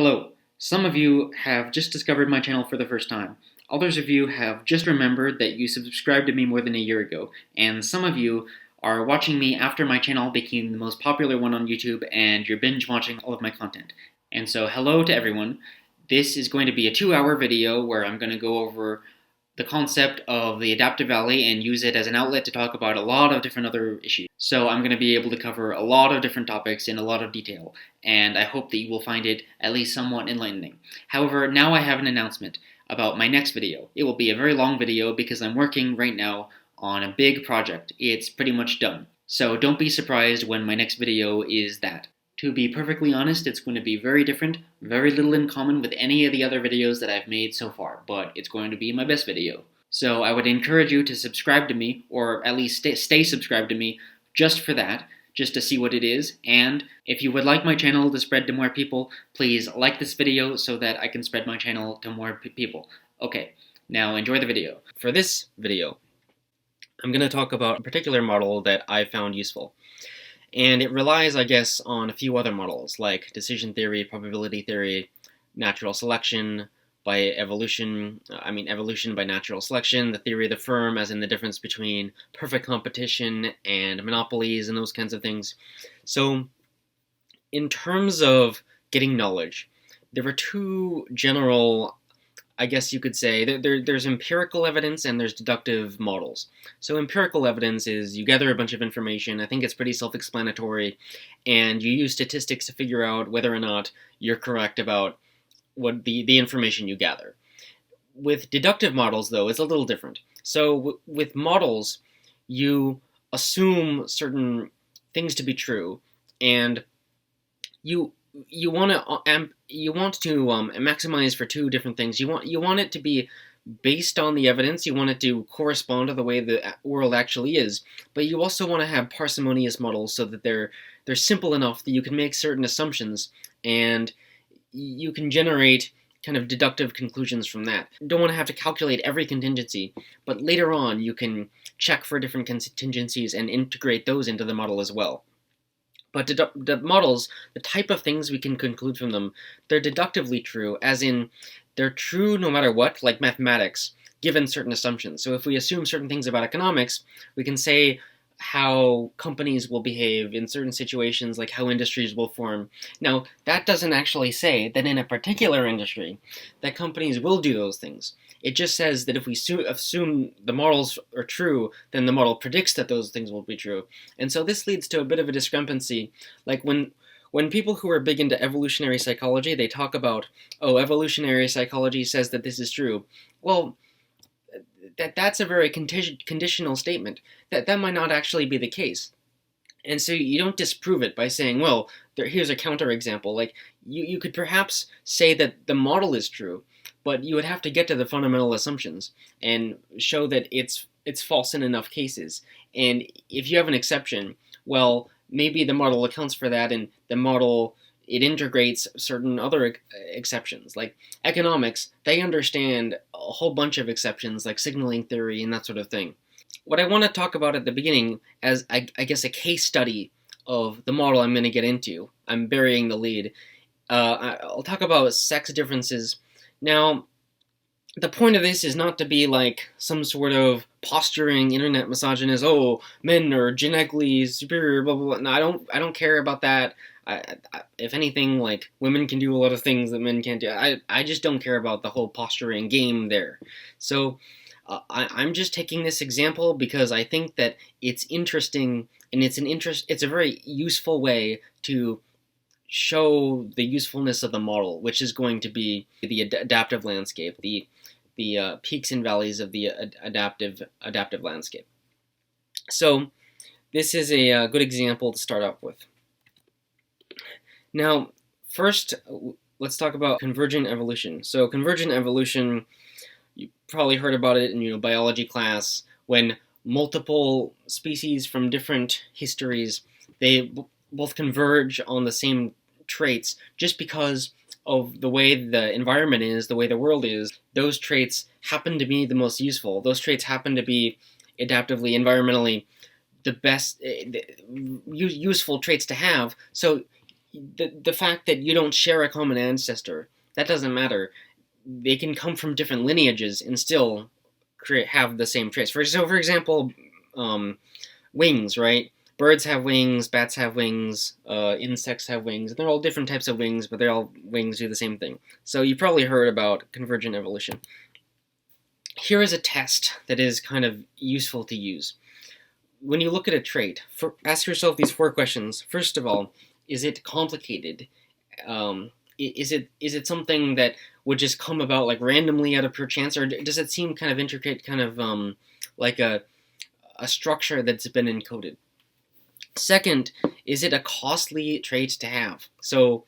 Hello. Some of you have just discovered my channel for the first time. Others of you have just remembered that you subscribed to me more than a year ago, and some of you are watching me after my channel became the most popular one on YouTube and you're binge watching all of my content. And so hello to everyone. This is going to be a 2-hour video where I'm going to go over the concept of the adaptive valley and use it as an outlet to talk about a lot of different other issues. So I'm going to be able to cover a lot of different topics in a lot of detail, and I hope that you will find it at least somewhat enlightening. However, now I have an announcement about my next video. It will be a very long video because I'm working right now on a big project. It's pretty much done. So don't be surprised when my next video is that. To be perfectly honest, it's going to be very different, very little in common with any of the other videos that I've made so far, but it's going to be my best video. So I would encourage you to subscribe to me, or at least stay subscribed to me, just for that, just to see what it is. And if you would like my channel to spread to more people, please like this video so that I can spread my channel to more people. Okay, now enjoy the video. For this video, I'm going to talk about a particular model that I found useful. And it relies, I guess, on a few other models, like decision theory, probability theory, natural selection by evolution, evolution by natural selection, the theory of the firm, as in the difference between perfect competition and monopolies and those kinds of things. So, in terms of getting knowledge, there are two general, I guess you could say, there's empirical evidence and there's deductive models. So empirical evidence is you gather a bunch of information, I think it's pretty self-explanatory, and you use statistics to figure out whether or not you're correct about what the information you gather. With deductive models, though, it's a little different. So with models, you assume certain things to be true, and you want to maximize for two different things. You want it to be based on the evidence. You want it to correspond to the way the world actually is, but you also want to have parsimonious models so that they're simple enough that you can make certain assumptions and you can generate kind of deductive conclusions from that. You don't want to have to calculate every contingency, but later on you can check for different contingencies and integrate those into the model as well. But the models, the type of things we can conclude from them, they're deductively true, as in they're true no matter what, like mathematics, given certain assumptions. So if we assume certain things about economics, we can say how companies will behave in certain situations, like how industries will form. Now, that doesn't actually say that in a particular industry that companies will do those things. It just says that if we assume the models are true, then the model predicts that those things will be true. And so this leads to a bit of a discrepancy. Like when people who are big into evolutionary psychology, they talk about, oh, evolutionary psychology says that this is true. Well, that's a very conditional statement. That might not actually be the case. And so you don't disprove it by saying, well, here's a counterexample. Like, you could perhaps say that the model is true, but you would have to get to the fundamental assumptions and show that it's false in enough cases. And if you have an exception, well, maybe the model accounts for that, and the model, it integrates certain other exceptions. Like economics, they understand a whole bunch of exceptions, like signaling theory and that sort of thing. What I want to talk about at the beginning, as I guess a case study of the model I'm going to get into, I'm burying the lead, I'll talk about sex differences. Now, the point of this is not to be like some sort of posturing internet misogynist, oh, men are genetically superior, blah, blah, blah. No, I don't care about that. If anything, like, women can do a lot of things that men can't do. I just don't care about the whole posturing game there. So I'm just taking this example because I think that it's interesting, and it's a very useful way to show the usefulness of the model, which is going to be the adaptive landscape, the peaks and valleys of the adaptive landscape. So this is a good example to start off with. Now, first, let's talk about convergent evolution. So convergent evolution, you probably heard about it in biology class, when multiple species from different histories, they both converge on the same traits just because of the way the environment is, the way the world is. Those traits happen to be the most useful. Those traits happen to be adaptively, environmentally, the best useful traits to have. So The fact that you don't share a common ancestor, that doesn't matter. They can come from different lineages and still have the same traits. For example, um, wings, right? Birds have wings, bats have wings, insects have wings. They're all different types of wings, but they're all wings do the same thing. So you probably heard about convergent evolution. Here is a test that is kind of useful to use. When you look at a trait, ask yourself these 4 questions. First of all, is it complicated? Is it something that would just come about like randomly out of pure chance, or does it seem kind of intricate, kind of like a structure that's been encoded? Second, is it a costly trait to have? So,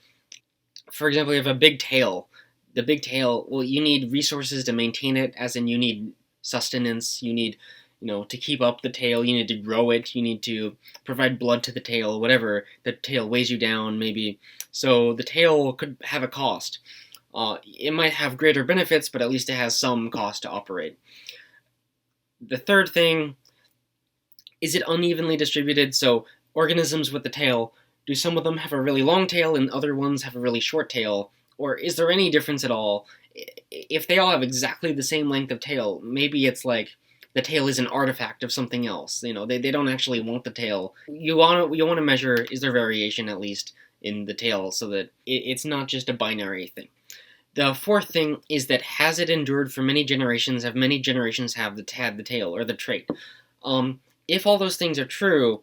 for example, you have a big tail. The big tail, well, you need resources to maintain it, as in you need sustenance, you need, to keep up the tail, you need to grow it, you need to provide blood to the tail, whatever. The tail weighs you down, maybe. So the tail could have a cost. It might have greater benefits, but at least it has some cost to operate. The third thing, is it unevenly distributed? So organisms with the tail, do some of them have a really long tail and other ones have a really short tail? Or is there any difference at all? If they all have exactly the same length of tail, maybe it's like the tail is an artifact of something else. They don't actually want the tail. You want to measure, is there variation at least in the tail, so that it's not just a binary thing. The fourth thing is that, has it endured for many generations? Have many generations had the tail or the trait? If all those things are true,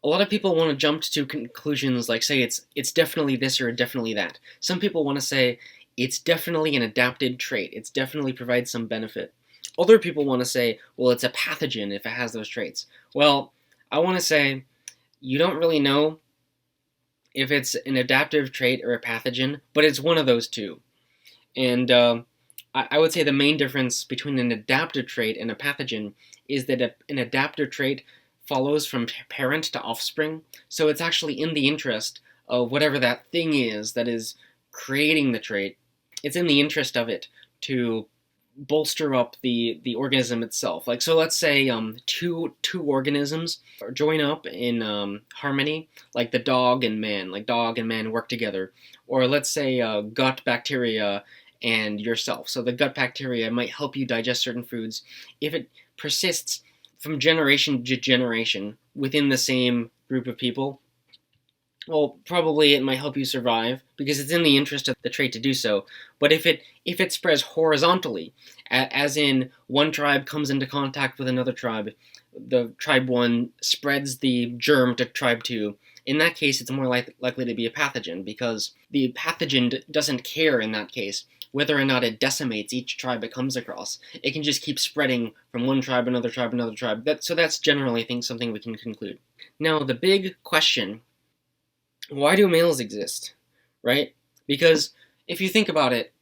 a lot of people want to jump to conclusions like, say, it's definitely this or definitely that. Some people want to say it's definitely an adapted trait. It's definitely provides some benefit. Other people want to say, well, it's a pathogen if it has those traits. Well, I want to say you don't really know if it's an adaptive trait or a pathogen, but it's one of those two. And I would say the main difference between an adaptive trait and a pathogen is that an adaptive trait follows from parent to offspring, so it's actually in the interest of whatever that thing is that is creating the trait. It's in the interest of it to bolster up the organism itself. Like, so let's say two organisms join up in harmony, like the dog and man. Like dog and man work together. Or let's say gut bacteria and yourself. So the gut bacteria might help you digest certain foods. If it persists from generation to generation within the same group of people, well, probably it might help you survive because it's in the interest of the trait to do so. But if it spreads horizontally, as in one tribe comes into contact with another tribe, the tribe 1 spreads the germ to tribe 2, in that case it's more likely to be a pathogen, because the pathogen doesn't care in that case whether or not it decimates each tribe it comes across. It can just keep spreading from one tribe, another tribe, another tribe. So that's generally, I think, something we can conclude. Now, the big question, why do males exist, right? Because if you think about it,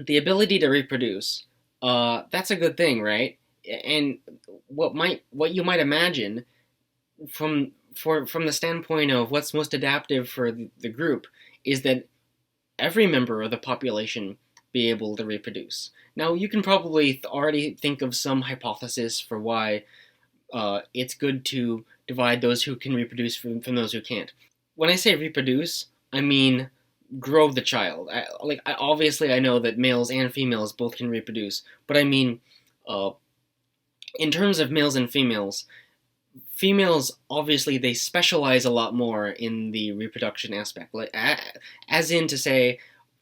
the ability to reproduce, that's a good thing, right? And what you might imagine from the standpoint of what's most adaptive for the group is that every member of the population be able to reproduce. Now, you can probably already think of some hypothesis for why it's good to divide those who can reproduce from those who can't. When I say reproduce, I mean grow the child. Obviously, I know that males and females both can reproduce, but I mean, in terms of males and females, females obviously they specialize a lot more in the reproduction aspect. Like, as in to say,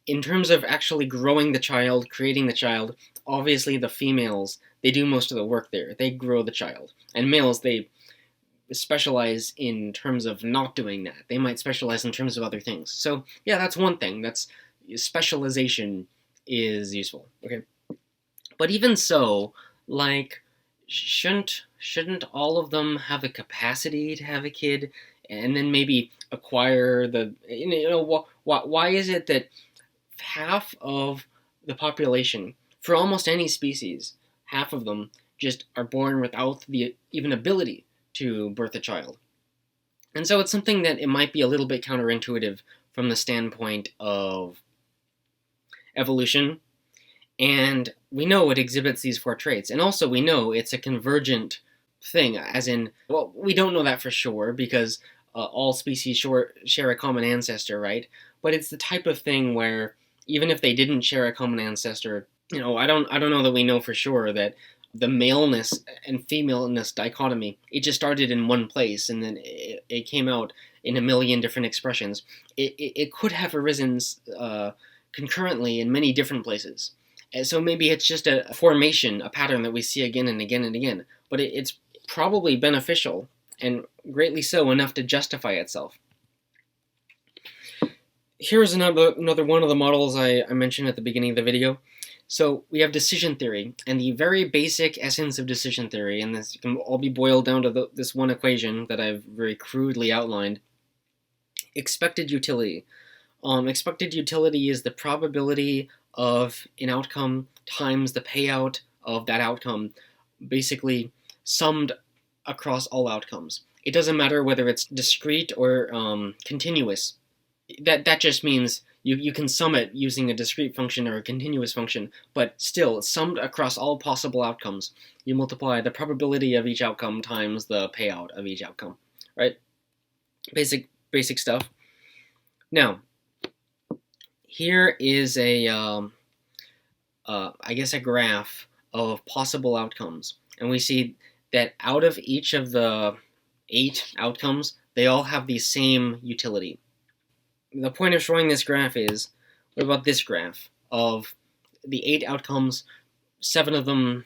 in terms of actually growing the child, creating the child, obviously the females, they do most of the work there. They grow the child, and males, they specialize in terms of not doing that. They might specialize in terms of other things. So yeah, that's one thing. That's specialization is useful. Okay, but even so, like, shouldn't all of them have the capacity to have a kid, and then maybe acquire the why is it that half of the population for almost any species, half of them just are born without the even ability to birth a child? And so it's something that it might be a little bit counterintuitive from the standpoint of evolution. And we know it exhibits these 4 traits. And also we know it's a convergent thing, as in, well, we don't know that for sure because all species share a common ancestor, right? But it's the type of thing where even if they didn't share a common ancestor, I don't know that we know for sure that the maleness and femaleness dichotomy, it just started in one place and then it came out in a million different expressions. It could have arisen concurrently in many different places. And so maybe it's just a formation, a pattern that we see again and again and again. But it's probably beneficial, and greatly so, enough to justify itself. Here's another one of the models I mentioned at the beginning of the video. So we have decision theory, and the very basic essence of decision theory, and this can all be boiled down to this one equation that I've very crudely outlined. Expected utility. Expected utility is the probability of an outcome times the payout of that outcome, basically summed across all outcomes. It doesn't matter whether it's discrete or continuous. That just means you can sum it using a discrete function or a continuous function, but still, summed across all possible outcomes. You multiply the probability of each outcome times the payout of each outcome, right? Basic stuff. Now, here is I guess a graph of possible outcomes, and we see that out of each of the 8 outcomes, they all have the same utility. The point of showing this graph is, what about this graph of the 8 outcomes? 7 of them,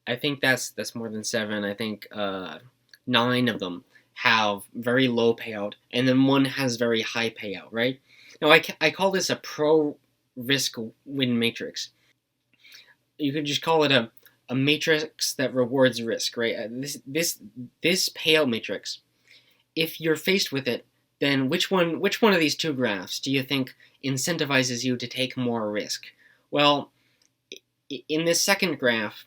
I think that's more than 7. I think 9 of them have very low payout, and then 1 has very high payout, right? Now I call this a pro-risk win matrix. You could just call it a matrix that rewards risk, right? This payout matrix, if you're faced with it, then which one of these 2 graphs do you think incentivizes you to take more risk? Well, in this second graph,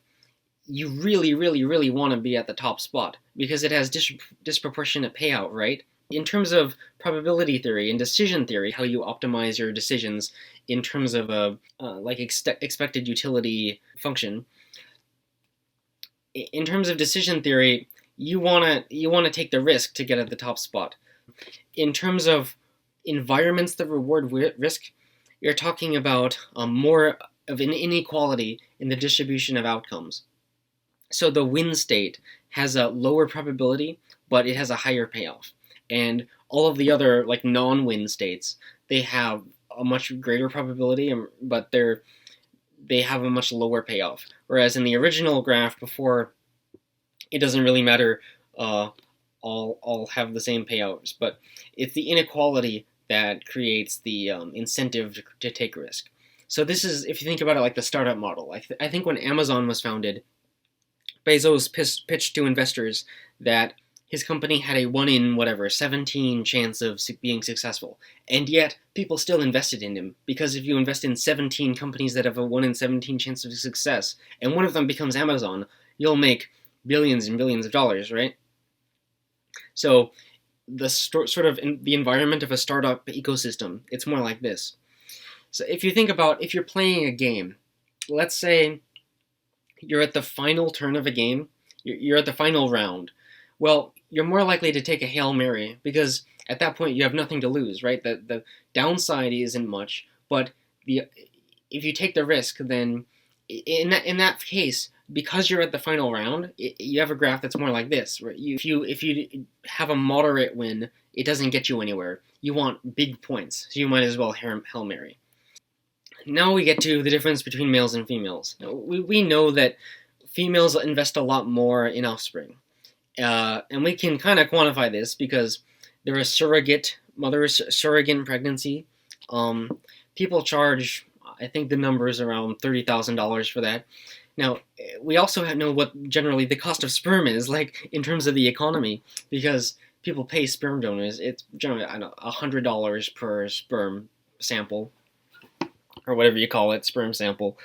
you really, really, really want to be at the top spot because it has disproportionate payout, right? In terms of probability theory and decision theory, how you optimize your decisions in terms of a expected utility function. In terms of decision theory, you want to take the risk to get at the top spot. In terms of environments that reward risk, you're talking about more of an inequality in the distribution of outcomes. So the win state has a lower probability, but it has a higher payoff. And all of the other non-win states, they have a much greater probability, but they have a much lower payoff. Whereas in the original graph before, it doesn't really matter. All have the same payouts, but it's the inequality that creates the incentive to take risk. So this is, if you think about it like the startup model. I think when Amazon was founded, Bezos pitched to investors that his company had a 1 in 17 chance of being successful, and yet people still invested in him, because if you invest in 17 companies that have a 1 in 17 chance of success, and one of them becomes Amazon, you'll make billions and billions of dollars, right? So the sort of the environment of a startup ecosystem, it's more like this. So if you think about, if you're playing a game, let's say you're at the final turn of a game, you're at the final round, well, you're more likely to take a Hail Mary, because at that point you have nothing to lose, right? The downside isn't much, but if you take the risk, then in that case, because you're at the final round, you have a graph that's more like this. Right? If you have a moderate win, it doesn't get you anywhere. You want big points, so you might as well Hail Mary. Now we get to the difference between males and females. Now, we know that females invest a lot more in offspring. And we can kind of quantify this because there is surrogate pregnancy. People charge, I think the number is around $30,000 for that. Now, we also know what generally the cost of sperm is, like in terms of the economy, because people pay sperm donors. It's generally, I don't know, $100 per sperm sample, or whatever you call it, sperm sample.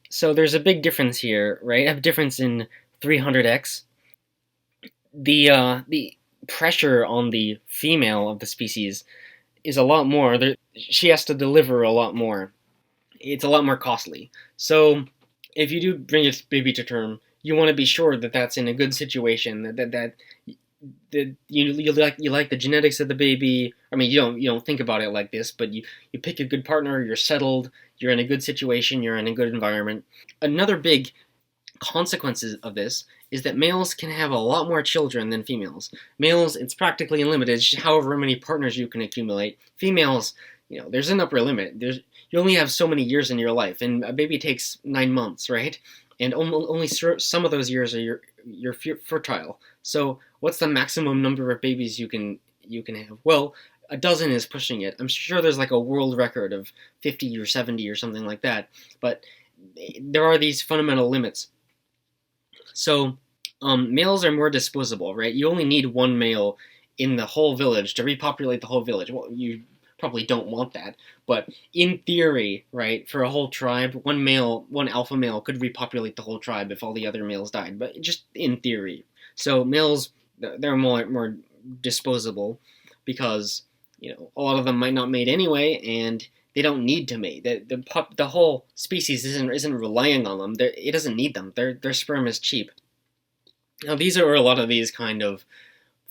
So there's a big difference here, right? A difference in 300x. The pressure on the female of the species is a lot more. She has to deliver a lot more. It's a lot more costly. So if you do bring a baby to term, you want to be sure that that's in a good situation, that you like the genetics of the baby. I mean, you don't think about it like this, but you pick a good partner, you're settled, you're in a good situation, you're in a good environment. Another big consequences of this is that males can have a lot more children than females. Males, it's practically unlimited, however many partners you can accumulate. Females, there's an upper limit. You only have so many years in your life, and a baby takes 9 months, right? And only some of those years are you're fertile. So what's the maximum number of babies you can have? Well, a dozen is pushing it. I'm sure there's like a world record of 50 or 70 or something like that, but there are these fundamental limits. So males are more disposable, right? You only need one male in the whole village to repopulate the whole village. Well, you probably don't want that, but in theory, right, for a whole tribe, one alpha male could repopulate the whole tribe if all the other males died, but just in theory. So males, they're more disposable because a lot of them might not mate anyway, and they don't need to mate. The whole species isn't relying on them. It doesn't need them. Their sperm is cheap. Now these are a lot of these kind of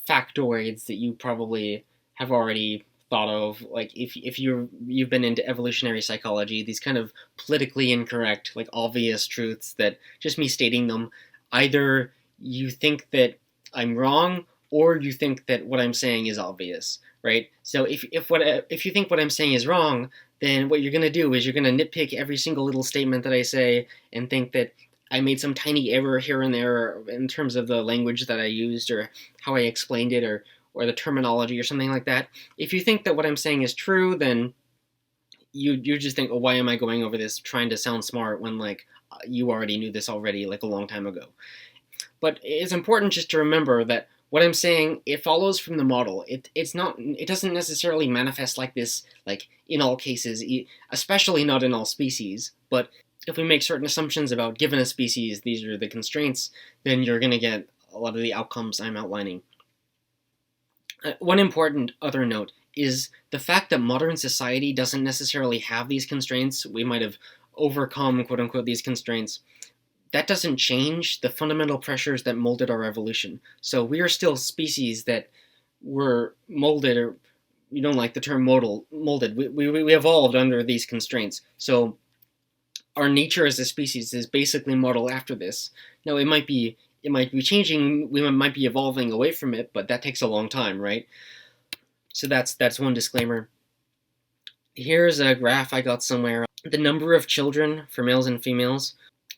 factoids that you probably have already thought of. Like if you've been into evolutionary psychology, these kind of politically incorrect, like obvious truths that just me stating them, either you think that I'm wrong or you think that what I'm saying is obvious, right? So if you think what I'm saying is wrong, then what you're going to do is you're going to nitpick every single little statement that I say and think that I made some tiny error here and there in terms of the language that I used or how I explained it or the terminology or something like that. If you think that what I'm saying is true, then you just think, oh, why am I going over this trying to sound smart when like you already knew this already like a long time ago. But it's important just to remember that what I'm saying, it follows from the model. It doesn't necessarily manifest like this, like in all cases, especially not in all species. But if we make certain assumptions about given a species, these are the constraints, then you're going to get a lot of the outcomes I'm outlining. One important other note is the fact that modern society doesn't necessarily have these constraints. We might have overcome, quote unquote, these constraints. That doesn't change the fundamental pressures that molded our evolution. So we are still species that were molded, or you don't like the term molded. We evolved under these constraints. So our nature as a species is basically modeled after this. Now it might be changing. We might be evolving away from it, but that takes a long time, right? So that's one disclaimer. Here's a graph I got somewhere. The number of children for males and females.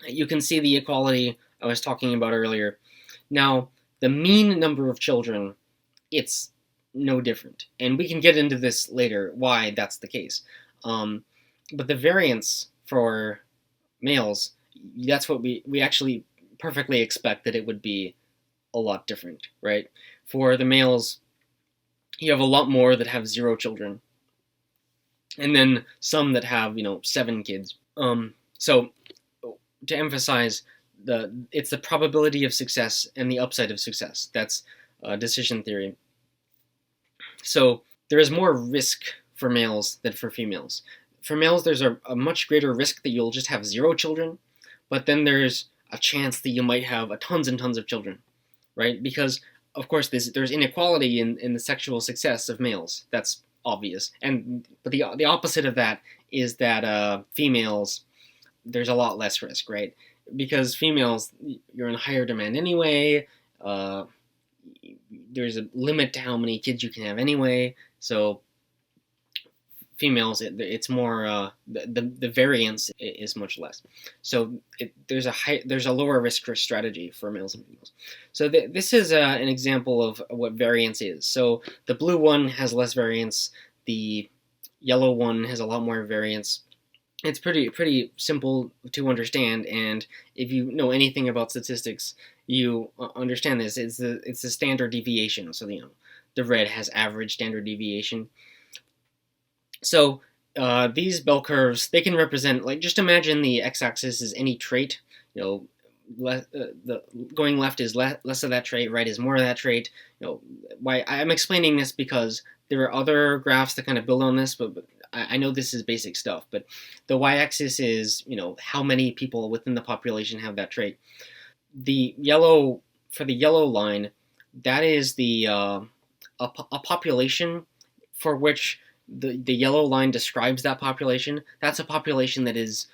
You can see the equality I was talking about earlier. Now, the mean number of children, it's no different. And we can get into this later, why that's the case. But the variance for males, that's what we actually perfectly expect that it would be a lot different, right? For the males, you have a lot more that have 0 children. And then some that have, 7 kids. So to emphasize, it's the probability of success and the upside of success. That's decision theory. So there is more risk for males than for females. For males, there's a much greater risk that you'll just have 0 children, but then there's a chance that you might have tons and tons of children, right? Because, of course, there's inequality in the sexual success of males. That's obvious. But the opposite of that is that females, there's a lot less risk, right? Because females, you're in higher demand anyway. There's a limit to how many kids you can have anyway. So females, it's more the variance is much less. So there's a lower risk strategy for males and females. So this is an example of what variance is. So the blue one has less variance. The yellow one has a lot more variance. It's pretty simple to understand, and if you know anything about statistics, you understand this. It's the standard deviation. So the red has average standard deviation. So these bell curves, they can represent, like, just imagine the x-axis is any trait. The going left is less of that trait, right is more of that trait. Why I'm explaining this because there are other graphs that kind of build on this, but I know this is basic stuff. But the y-axis is how many people within the population have that trait. For the yellow line, that is a population for which the yellow line describes that population. That's a population that is,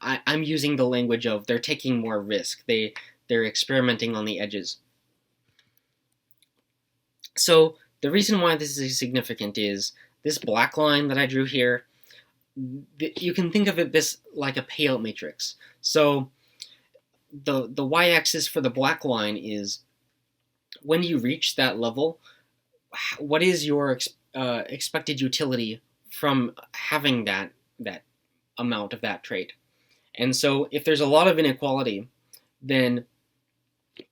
I'm using the language of they're taking more risk. They're experimenting on the edges. So the reason why this is significant is this black line that I drew here. You can think of it this like a payout matrix. So the y-axis for the black line is when you reach that level, what is your expected utility from having that amount of that trait? And so if there's a lot of inequality, then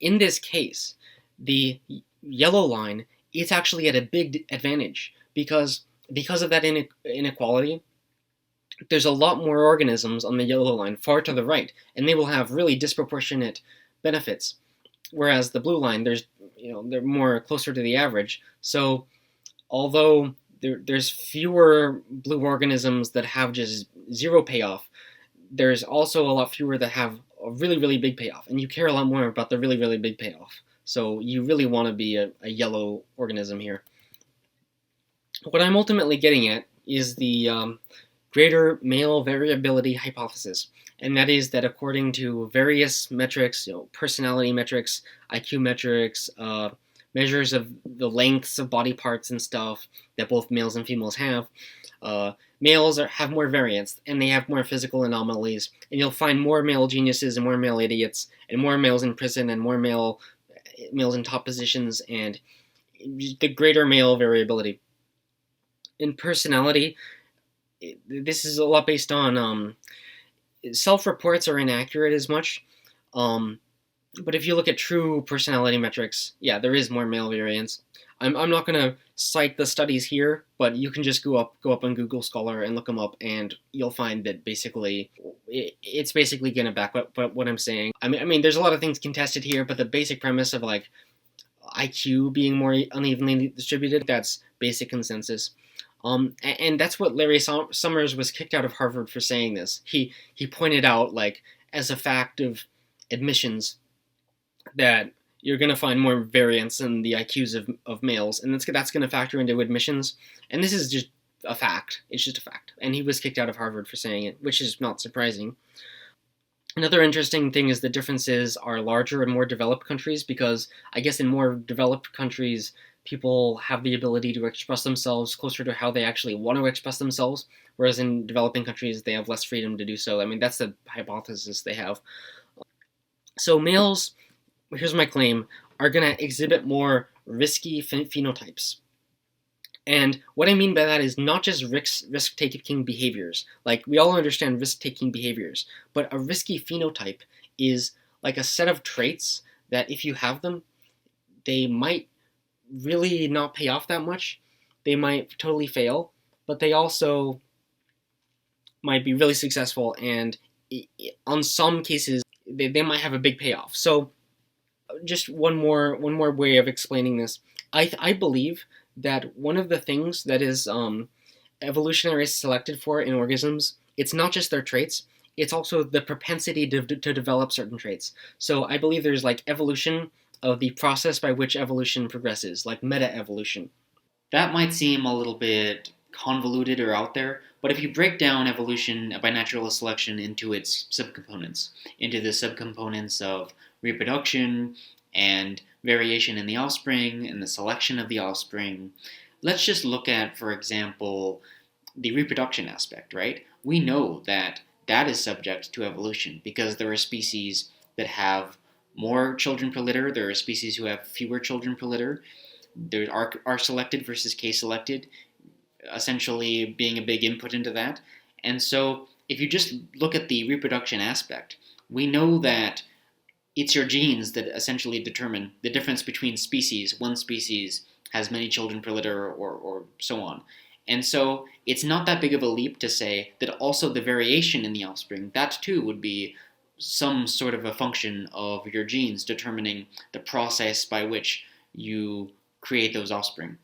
in this case, the yellow line is actually at a big advantage because of that inequality. There's a lot more organisms on the yellow line far to the right, and they will have really disproportionate benefits. Whereas the blue line, they're more closer to the average. So although there's fewer blue organisms that have just zero payoff, there's also a lot fewer that have a really, really big payoff. And you care a lot more about the really, really big payoff. So you really want to be a yellow organism here. What I'm ultimately getting at is the greater male variability hypothesis. And that is that according to various metrics, personality metrics, IQ metrics, measures of the lengths of body parts and stuff that both males and females have, males have more variance and they have more physical anomalies, and you'll find more male geniuses and more male idiots, and more males in prison and more males in top positions, and the greater male variability. In personality, this is a lot based on self-reports are inaccurate as much. But if you look at true personality metrics, yeah, there is more male variance. I'm not going to cite the studies here, but you can just go up on Google Scholar and look them up, and you'll find that basically it's basically going to back up what I'm saying. I mean, there's a lot of things contested here, but the basic premise of like IQ being more unevenly distributed, that's basic consensus. And that's what Larry Summers was kicked out of Harvard for saying this. He pointed out, like, as a fact of admissions, that you're going to find more variance in the IQs of males, and that's going to factor into admissions. And this is just a fact. It's just a fact. And he was kicked out of Harvard for saying it, which is not surprising. Another interesting thing is the differences are larger in more developed countries, because I guess in more developed countries, people have the ability to express themselves closer to how they actually want to express themselves, whereas in developing countries, they have less freedom to do so. I mean, that's the hypothesis they have. So males, here's my claim, are going to exhibit more risky phenotypes. And what I mean by that is not just risk-taking behaviors. Like, we all understand risk-taking behaviors, but a risky phenotype is like a set of traits that if you have them, they might really not pay off that much. They might totally fail, but they also might be really successful, and on some cases, they might have a big payoff. So just one more way of explaining this. I believe that one of the things that is evolutionary selected for in organisms, it's not just their traits, it's also the propensity to develop certain traits. So I believe there's like evolution of the process by which evolution progresses, like meta-evolution. That might seem a little bit convoluted or out there, but if you break down evolution by natural selection into its subcomponents, into the subcomponents of reproduction and variation in the offspring and the selection of the offspring, let's just look at, for example, the reproduction aspect, right? We know that that is subject to evolution because there are species that have more children per litter, there are species who have fewer children per litter. There are selected versus K-selected, essentially being a big input into that. And so if you just look at the reproduction aspect, we know that it's your genes that essentially determine the difference between species. One species has many children per litter or so on. And so it's not that big of a leap to say that also the variation in the offspring, that too would be some sort of a function of your genes determining the process by which you create those offspring.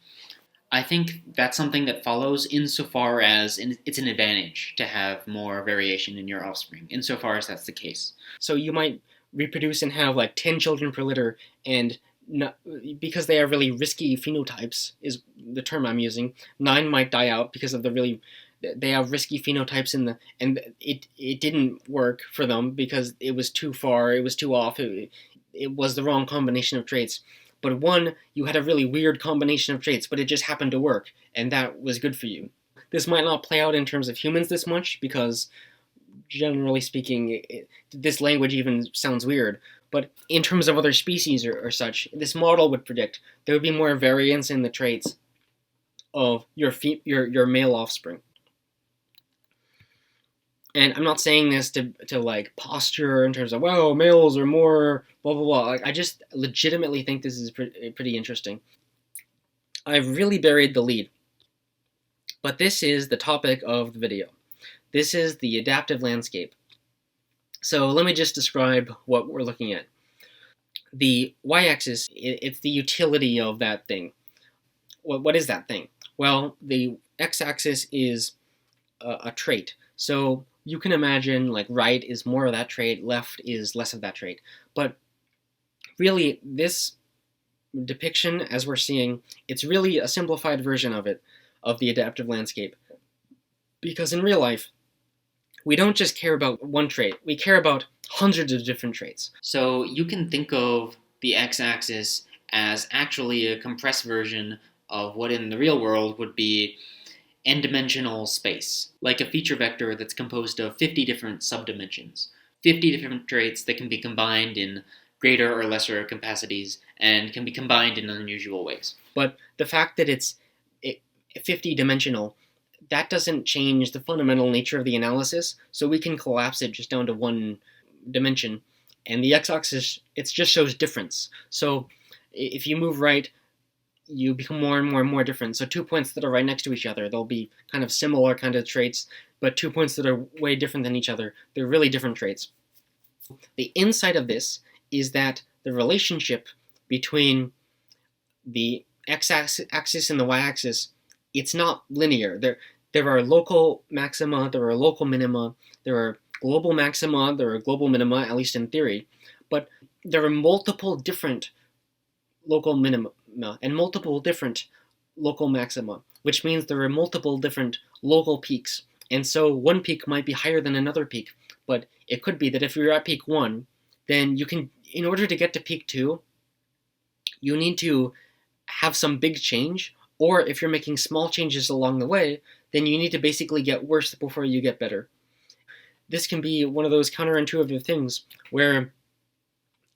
I think that's something that follows insofar as it's an advantage to have more variation in your offspring, insofar as that's the case. So you might reproduce and have like 10 children per litter, and no, because they are really risky phenotypes, is the term I'm using. 9 might die out because of they have risky phenotypes and it didn't work for them because it was too far, it was too off, it was the wrong combination of traits. But 1, you had a really weird combination of traits, but it just happened to work, and that was good for you. This might not play out in terms of humans this much because, generally speaking, this language even sounds weird. But in terms of other species or such, this model would predict there would be more variance in the traits of your male offspring. And I'm not saying this to like posture in terms of, well, males are more blah blah blah. Like, I just legitimately think this is pretty interesting. I've really buried the lead, but this is the topic of the video. This is the adaptive landscape. So let me just describe what we're looking at. The y-axis, it's the utility of that thing. What is that thing? Well, the x-axis is a trait. So you can imagine like right is more of that trait, left is less of that trait. But really, this depiction, as we're seeing, it's really a simplified version of it, of the adaptive landscape. Because in real life, we don't just care about one trait, we care about hundreds of different traits. So you can think of the x-axis as actually a compressed version of what in the real world would be n-dimensional space, like a feature vector that's composed of 50 different subdimensions, 50 different traits that can be combined in greater or lesser capacities and can be combined in unusual ways. But the fact that it's 50-dimensional, that doesn't change the fundamental nature of the analysis, so we can collapse it just down to one dimension. And the x-axis, it just shows difference. So if you move right, you become more and more and more different. So 2 points that are right next to each other, they'll be kind of similar kind of traits, but 2 points that are way different than each other, they're really different traits. The insight of this is that the relationship between the x-axis and the y-axis, it's not linear. There are local maxima, there are local minima, there are global maxima, there are global minima, at least in theory, but there are multiple different local minima and multiple different local maxima, which means there are multiple different local peaks. And so one peak might be higher than another peak, but it could be that if you're at peak 1, then you can, in order to get to peak 2, you need to have some big change, or if you're making small changes along the way, then you need to basically get worse before you get better. This can be one of those counterintuitive things where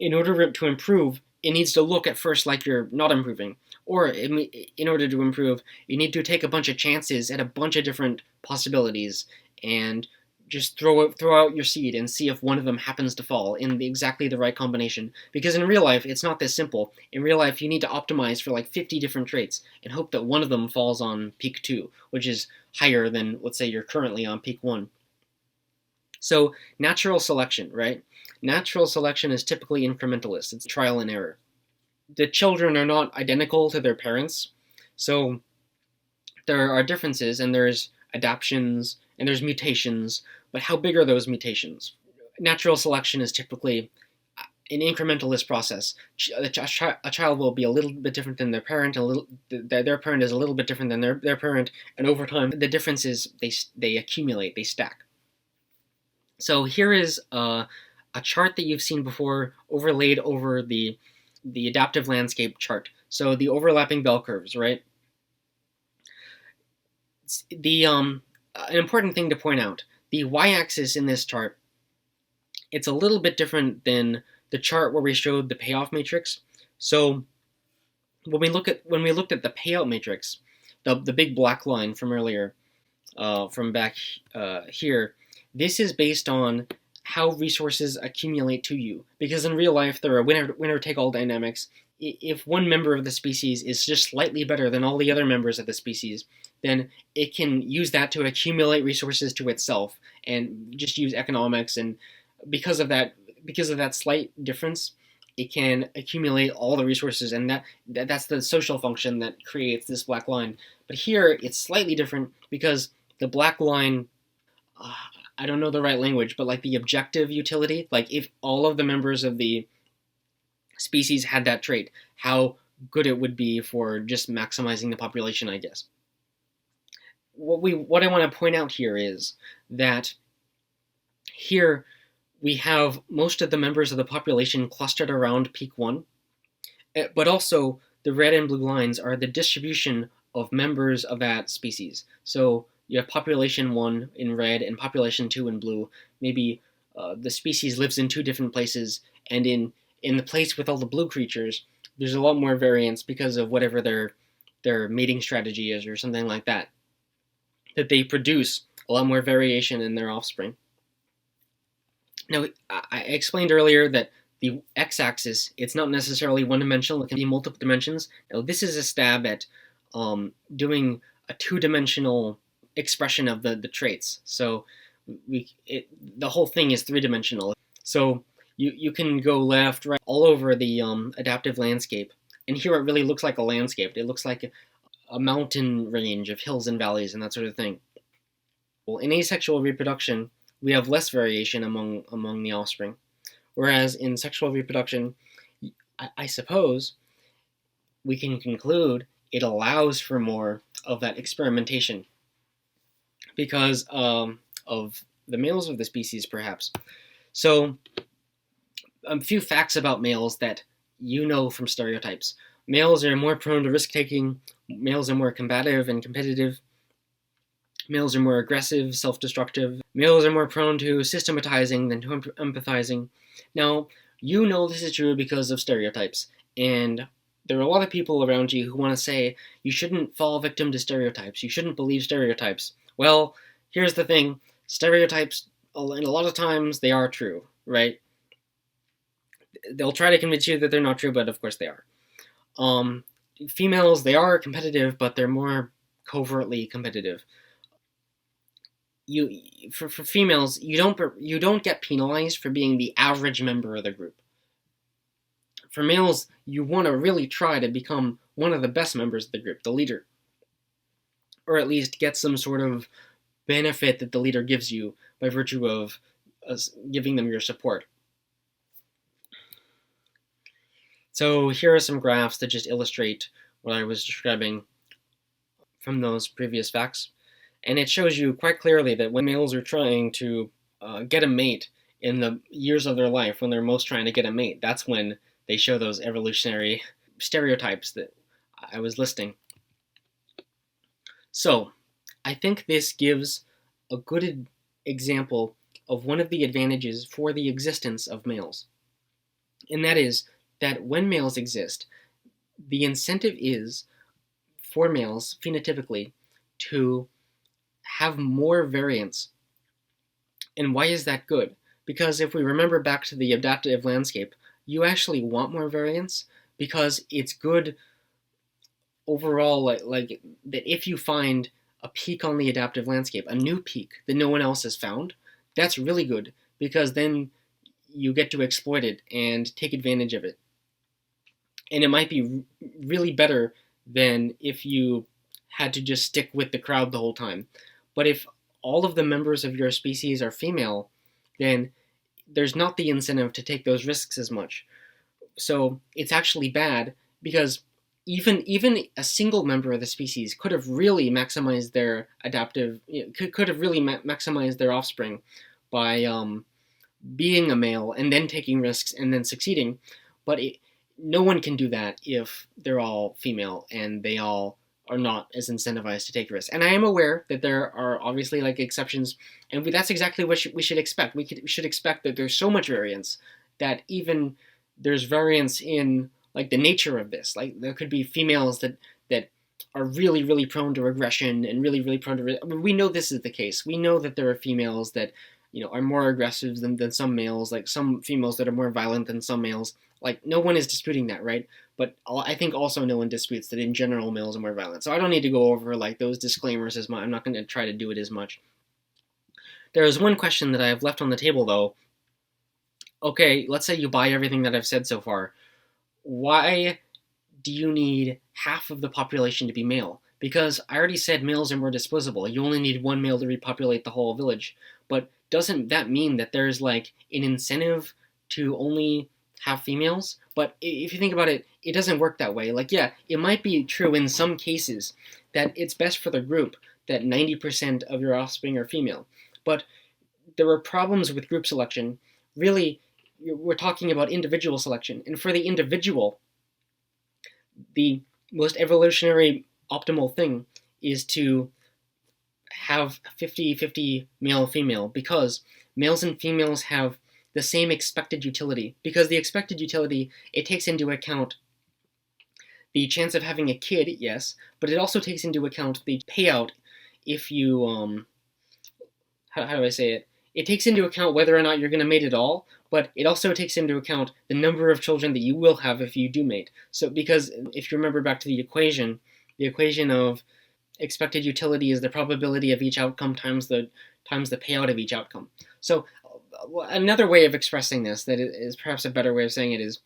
in order to improve, it needs to look at first like you're not improving. Or in order to improve, you need to take a bunch of chances at a bunch of different possibilities and just throw out your seed and see if one of them happens to fall in exactly the right combination. Because in real life, it's not this simple. In real life, you need to optimize for like 50 different traits and hope that one of them falls on peak 2, which is higher than, let's say, you're currently on peak 1. So natural selection, right? Natural selection is typically incrementalist. It's trial and error. The children are not identical to their parents, so there are differences, and there's adaptions, and there's mutations, but how big are those mutations? Natural selection is typically an incrementalist process. A child will be a little bit different than their parent, their parent is a little bit different than their parent, and over time, the differences, they accumulate, they stack. So here is a chart that you've seen before overlaid over the adaptive landscape chart. So the overlapping bell curves, right? An important thing to point out, the y-axis in this chart, it's a little bit different than the chart where we showed the payoff matrix. So when we looked at the payout matrix, the big black line from earlier, from back here, this is based on how resources accumulate to you. Because in real life, there are winner-take-all dynamics. If one member of the species is just slightly better than all the other members of the species, then it can use that to accumulate resources to itself and just use economics. And because of that slight difference, it can accumulate all the resources, and that's the social function that creates this black line. But here, it's slightly different because the black line, I don't know the right language, but like the objective utility, like if all of the members of the species had that trait, how good it would be for just maximizing the population, I guess. What I want to point out here is that here we have most of the members of the population clustered around peak 1, but also the red and blue lines are the distribution of members of that species. So you have population 1 in red and population 2 in blue. Maybe the species lives in 2 different places, and in the place with all the blue creatures, there's a lot more variance because of whatever their mating strategy is or something like that. That they produce a lot more variation in their offspring. Now, I explained earlier that the x-axis, it's not necessarily one-dimensional, it can be multiple dimensions. Now, this is a stab at doing a two-dimensional expression of the traits. So the whole thing is three-dimensional. So you can go left, right, all over the adaptive landscape. And here it really looks like a landscape. It looks like a mountain range of hills and valleys and that sort of thing. Well, in asexual reproduction, we have less variation among the offspring. Whereas in sexual reproduction, I suppose we can conclude it allows for more of that experimentation because of the males of the species, perhaps. So, a few facts about males that you know from stereotypes. Males are more prone to risk-taking. Males are more combative and competitive. Males are more aggressive, self-destructive. Males are more prone to systematizing than to empathizing. Now, you know this is true because of stereotypes, and there are a lot of people around you who want to say you shouldn't fall victim to stereotypes, you shouldn't believe stereotypes. Well, here's the thing, stereotypes, and a lot of times they are true, right? They'll try to convince you that they're not true, but of course they are. Females, they are competitive, but they're more covertly competitive. For females, you don't get penalized for being the average member of the group. For males, you want to really try to become one of the best members of the group, the leader, or at least get some sort of benefit that the leader gives you by virtue of giving them your support. So here are some graphs that just illustrate what I was describing from those previous facts. And it shows you quite clearly that when males are trying to get a mate in the years of their life, when they're most trying to get a mate, that's when they show those evolutionary stereotypes that I was listing. So, I think this gives a good example of one of the advantages for the existence of males. And that is that when males exist, the incentive is for males, phenotypically, to have more variance. And why is that good? Because if we remember back to the adaptive landscape, you actually want more variance because it's good overall, like that if you find a peak on the adaptive landscape, a new peak that no one else has found, that's really good because then you get to exploit it and take advantage of it. And it might be really better than if you had to just stick with the crowd the whole time. But if all of the members of your species are female, then there's not the incentive to take those risks as much. So it's actually bad because even a single member of the species could have really maximized their adaptive, could have really maximized their offspring by being a male and then taking risks and then succeeding. But no one can do that if they're all female and they all are not as incentivized to take risks. And I am aware that there are obviously like exceptions, and that's exactly what we should expect. We should expect that there's so much variance that even there's variance in like the nature of this. Like there could be females that are really, really prone to aggression and really, really prone to. We know this is the case. We know that there are females that are more aggressive than some males. Like some females that are more violent than some males. Like no one is disputing that, right? But I think also no one disputes that in general males are more violent. So I don't need to go over like those disclaimers as much. I'm not going to try to do it as much. There is one question that I have left on the table though. Okay, let's say you buy everything that I've said so far. Why do you need half of the population to be male? Because I already said males are more disposable. You only need one male to repopulate the whole village. But doesn't that mean that there's like an incentive to only have females, but if you think about it, it doesn't work that way. Like, yeah, it might be true in some cases that it's best for the group that 90% of your offspring are female, but there are problems with group selection. Really, we're talking about individual selection, and for the individual, the most evolutionary optimal thing is to have 50-50 male-female, because males and females have the same expected utility. Because the expected utility, it takes into account the chance of having a kid, yes, but it also takes into account the payout if you, how do I say it? It takes into account whether or not you're going to mate at all, but it also takes into account the number of children that you will have if you do mate. So, because if you remember back to the equation of expected utility is the probability of each outcome times the payout of each outcome. So, another way of expressing this that is perhaps a better way of saying it is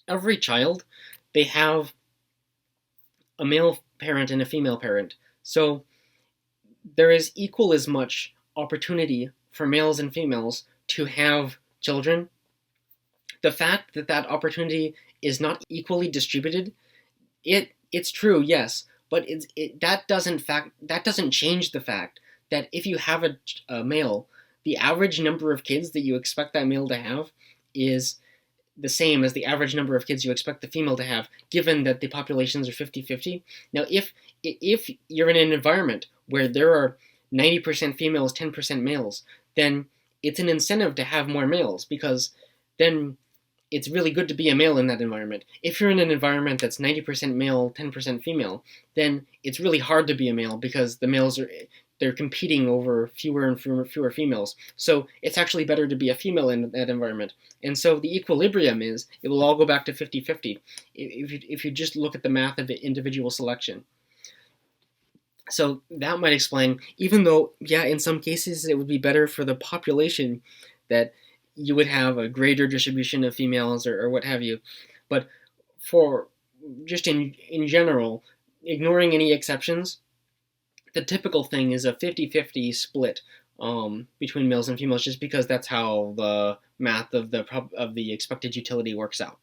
every child, they have a male parent and a female parent. So there is equal as much opportunity for males and females to have children. The fact that that opportunity is not equally distributed, it's true, yes, but that doesn't change the fact that if you have a male, the average number of kids that you expect that male to have is the same as the average number of kids you expect the female to have, given that the populations are 50-50. Now, if you're in an environment where there are 90% females, 10% males, then it's an incentive to have more males, because then it's really good to be a male in that environment. If you're in an environment that's 90% male, 10% female, then it's really hard to be a male, because the males they're competing over fewer and fewer females. So it's actually better to be a female in that environment. And so the equilibrium is, it will all go back to 50-50 if you just look at the math of individual selection. So that might explain, even though, yeah, in some cases it would be better for the population that you would have a greater distribution of females or what have you. But for just in general, ignoring any exceptions, the typical thing is a 50-50 split between males and females, just because that's how the math of the expected utility works out.